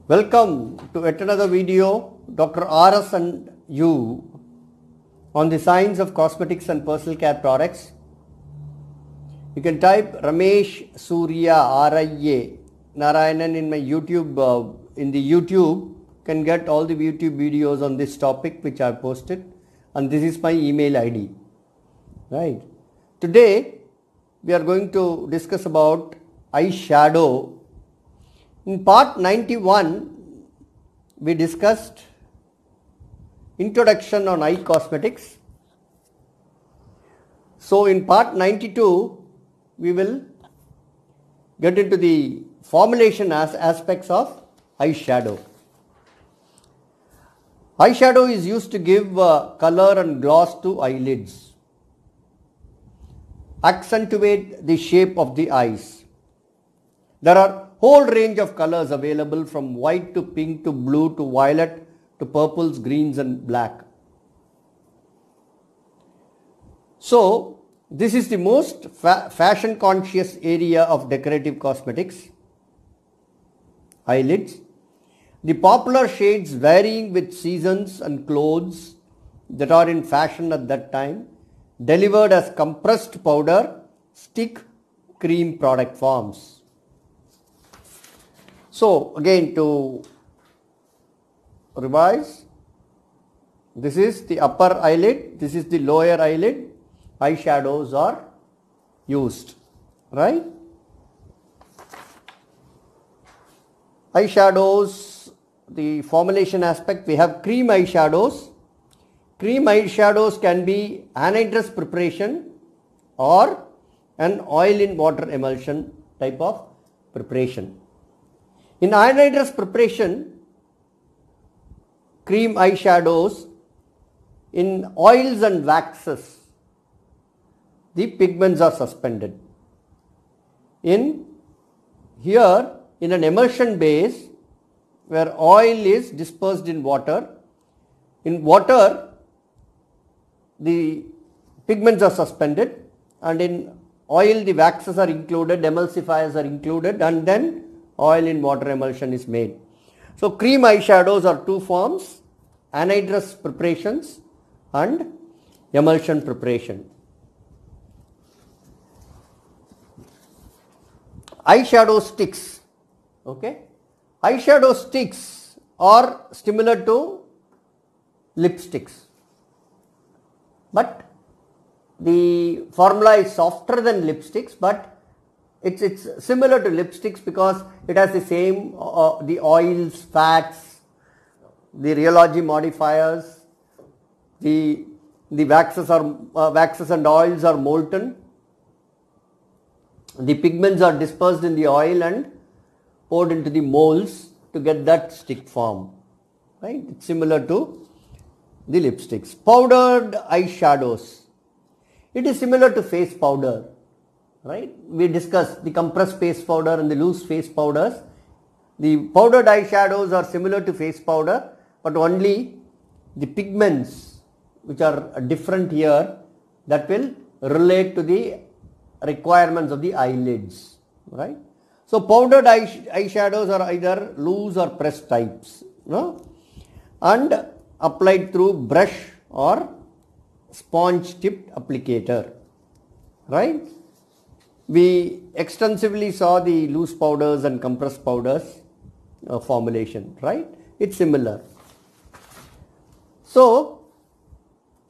Welcome to yet another video, Dr. RS and you on the science of cosmetics and personal care products. You can type Ramesh Surya RIA Narayanan in my YouTube, in the YouTube, can get all the YouTube videos on this topic which I have posted, and this is my email ID. Right. Today we are going to discuss about eyeshadow. In part 91 we discussed introduction on eye cosmetics. So in part 92 we will get into the formulation aspects of eyeshadow. Eyeshadow is used to give color and gloss to eyelids, accentuate the shape of the eyes. There are whole range of colors available from white to pink to blue to violet to purples, greens and black. So this is the most fashion conscious area of decorative cosmetics, eyelids. The popular shades varying with seasons and clothes that are in fashion at that time, delivered as compressed powder, stick, cream product forms. So again, to revise, this is the upper eyelid, this is the lower eyelid, eyeshadows are used, right? Eyeshadows, the formulation aspect, we have cream eyeshadows. Cream eyeshadows can be anhydrous preparation or an oil in water emulsion type of preparation. In anhydrous preparation, cream eyeshadows, in oils and waxes, the pigments are suspended. In an emulsion base, where oil is dispersed in water, the pigments are suspended, and in oil the waxes are included, emulsifiers are included, and then oil in water emulsion is made. So cream eyeshadows are two forms: anhydrous preparations and emulsion preparation. Eyeshadow sticks. Okay, eyeshadow sticks are similar to lipsticks, but the formula is softer than lipsticks, but it's similar to lipsticks because it has the same the oils, fats, the rheology modifiers, the waxes and oils are molten, the pigments are dispersed in the oil and poured into the molds to get that stick form, right? It's similar to the lipsticks. Powdered eyeshadows, it is similar to face powder, right? We discussed the compressed face powder and the loose face powders. The powdered eyeshadows are similar to face powder, but only the pigments which are different here, that will relate to the requirements of the eyelids, right? So powdered eyeshadows are either loose or pressed types, no? And applied through brush or sponge tipped applicator, right? We extensively saw the loose powders and compressed powders formulation, right? It's similar. So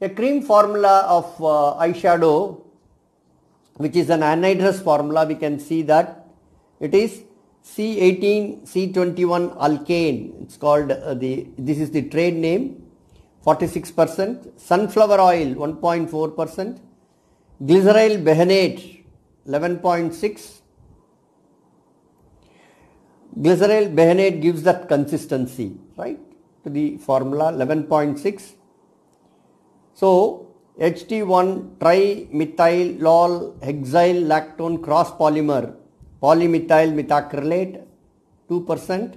a cream formula of eyeshadow, which is an anhydrous formula, we can see that it is C18 C21 alkane. It's called this is the trade name, 46%, sunflower oil 1.4%, glyceryl behanate 11.6. Glyceryl behanate gives that consistency, right, to the formula, 11.6. So HT1 trimethyl lol hexyl lactone cross polymer, polymethyl methacrylate 2%.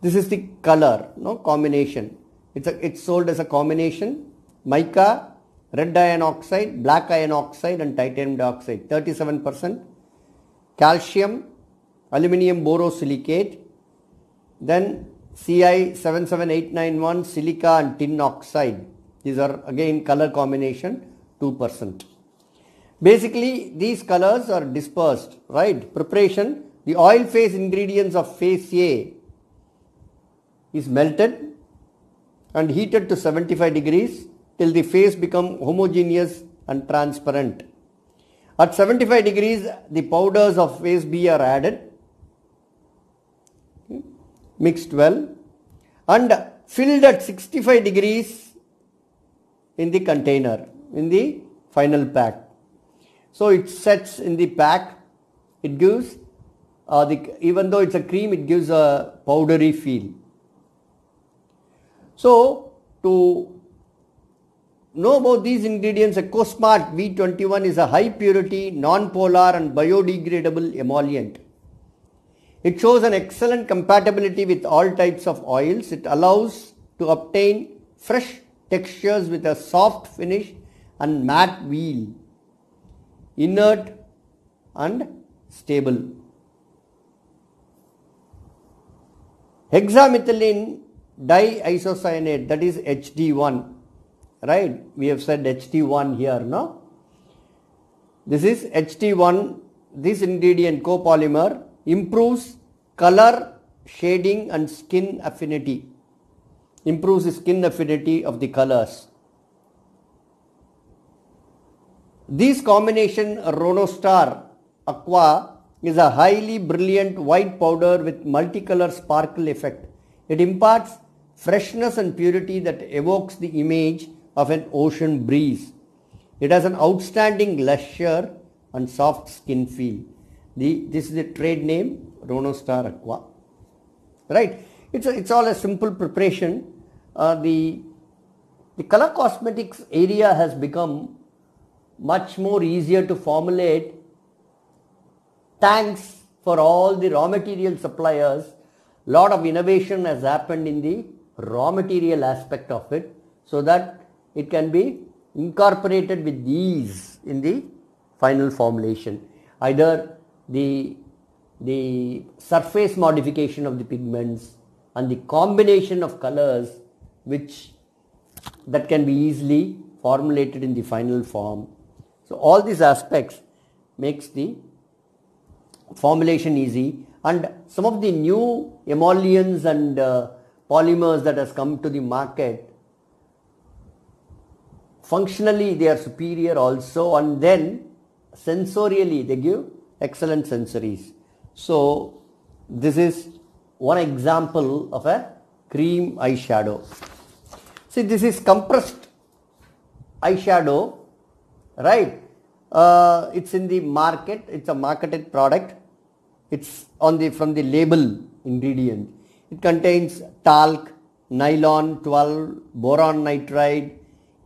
This is the color, no, combination. It's sold as a combination: mica, red iron oxide, black iron oxide and titanium dioxide, 37%. Calcium, aluminium borosilicate, Then Ci77891 silica and tin oxide. These are again color combination 2%. Basically these colors are dispersed, right? Preparation, the oil phase ingredients of phase A is melted and heated to 75 degrees till the phase become homogeneous and transparent. At 75 degrees the powders of phase B are added, mixed well, and filled at 65 degrees in the container, in the final pack. So it sets in the pack, it gives, even though it's a cream, it gives a powdery feel. So to know about these ingredients, EcoSmart V21 is a high purity, non-polar and biodegradable emollient. It shows an excellent compatibility with all types of oils. It allows to obtain fresh textures with a soft finish and matte feel, inert and stable. Hexamethylene diisocyanate, that is HD1, right? We have said HD1 here, no? This is HD1. This ingredient, copolymer, improves color, shading and skin affinity. Improves the skin affinity of the colors. This combination Ronostar Aqua is a highly brilliant white powder with multicolor sparkle effect. It imparts freshness and purity that evokes the image of an ocean breeze. It has an outstanding luster and soft skin feel. This is the trade name, Ronostar Aqua. Right? It's all a simple preparation. The color cosmetics area has become much more easier to formulate thanks for all the raw material suppliers. Lot of innovation has happened in the raw material aspect of it, so that it can be incorporated with ease in the final formulation. Either the surface modification of the pigments and the combination of colors that can be easily formulated in the final form. So all these aspects makes the formulation easy, and some of the new emollients and polymers that has come to the market, functionally they are superior also, and then sensorially they give excellent sensories. So this is one example of a cream eyeshadow. See, this is compressed eyeshadow, right? It's in the market, it's a marketed product. It's from the label ingredient. It contains talc, nylon 12, boron nitride,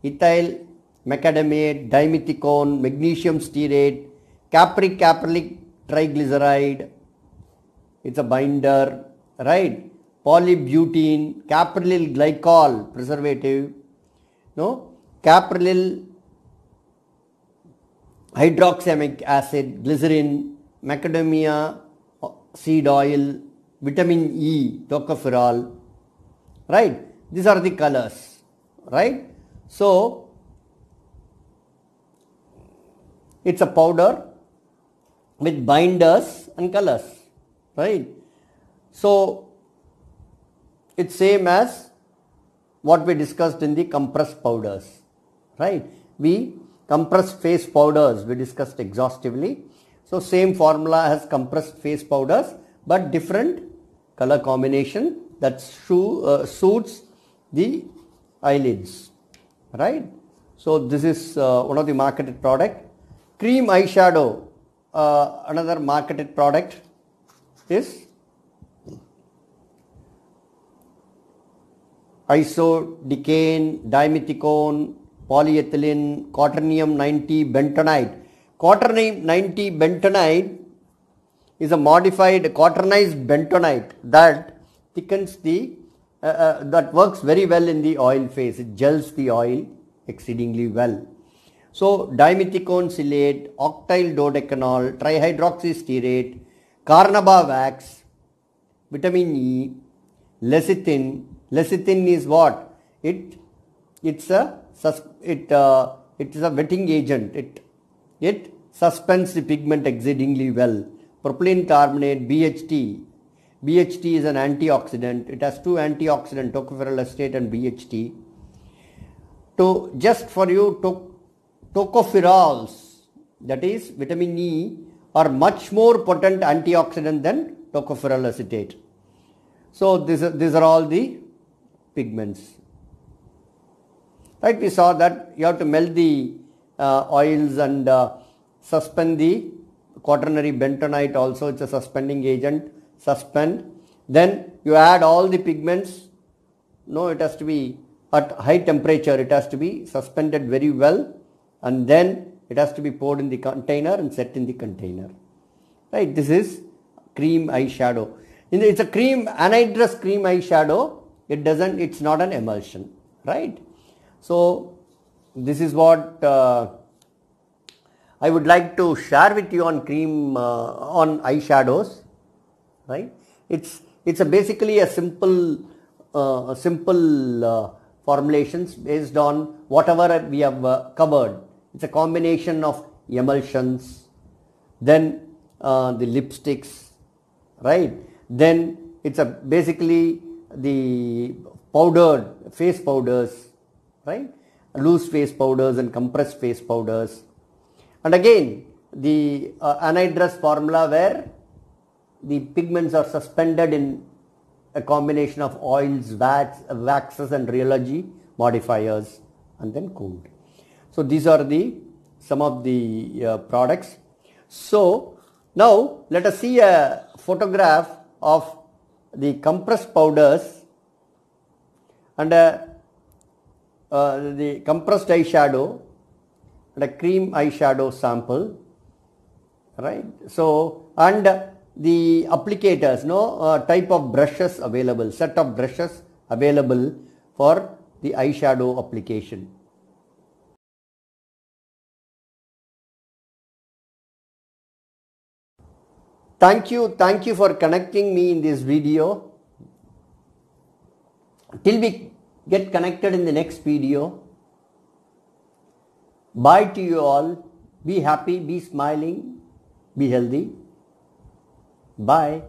ethyl macadamate, dimethicone, magnesium stearate, caprylic triglyceride. It's a binder, right? Polybutene, caprylyl glycol preservative, caprylyl hydroxamic acid, glycerin, macadamia seed oil, vitamin E, tocopherol, right? These are the colors, right? So it's a powder with binders and colors, right? So it's same as what we discussed in the compressed powders, right? Compressed face powders we discussed exhaustively. So same formula has compressed face powders, but different color combination that suits the eyelids, right? So this is one of the marketed product. Cream eyeshadow, another marketed product is isodecane, dimethicone, polyethylene, quaternium 90 bentonite. Quaternium 90 bentonite is a modified quaternized bentonite that thickens that works very well in the oil phase. It gels the oil exceedingly well. So dimethicone silate, octyl dodecanol, trihydroxystearate, carnauba wax, vitamin E, lecithin. Lecithin is what? It's a wetting agent. It suspends the pigment exceedingly well. Propylene carbonate, BHT. BHT is an antioxidant. It has two antioxidants, tocopherol acetate and BHT. Just for you, tocopherols, that is vitamin E, are much more potent antioxidant than tocopherol acetate. So these are all the pigments. Right, we saw that you have to melt the oils and suspend the quaternary bentonite also. It's a suspending agent. Suspend. Then you add all the pigments. No, it has to be at high temperature. It has to be suspended very well, and then it has to be poured in the container and set in the container. Right, this is cream eyeshadow. It's a anhydrous cream eyeshadow. It's not an emulsion. Right. So this is what I would like to share with you on on eyeshadows. Right? It's basically a simple formulations based on whatever we have covered. It's a combination of emulsions, then the lipsticks, right? Then it's basically the powdered face powders, right? Loose face powders and compressed face powders. And again, the anhydrous formula where the pigments are suspended in a combination of oils, waxes and rheology modifiers, and then cooled. So these are some of the products. So now let us see a photograph of the compressed powders and the compressed eyeshadow and a cream eyeshadow sample, right? So, and the applicators, type of brushes available, set of brushes available for the eyeshadow application. Thank you for connecting me in this video. Till we get connected in the next video. Bye to you all. Be happy, be smiling, be healthy. Bye.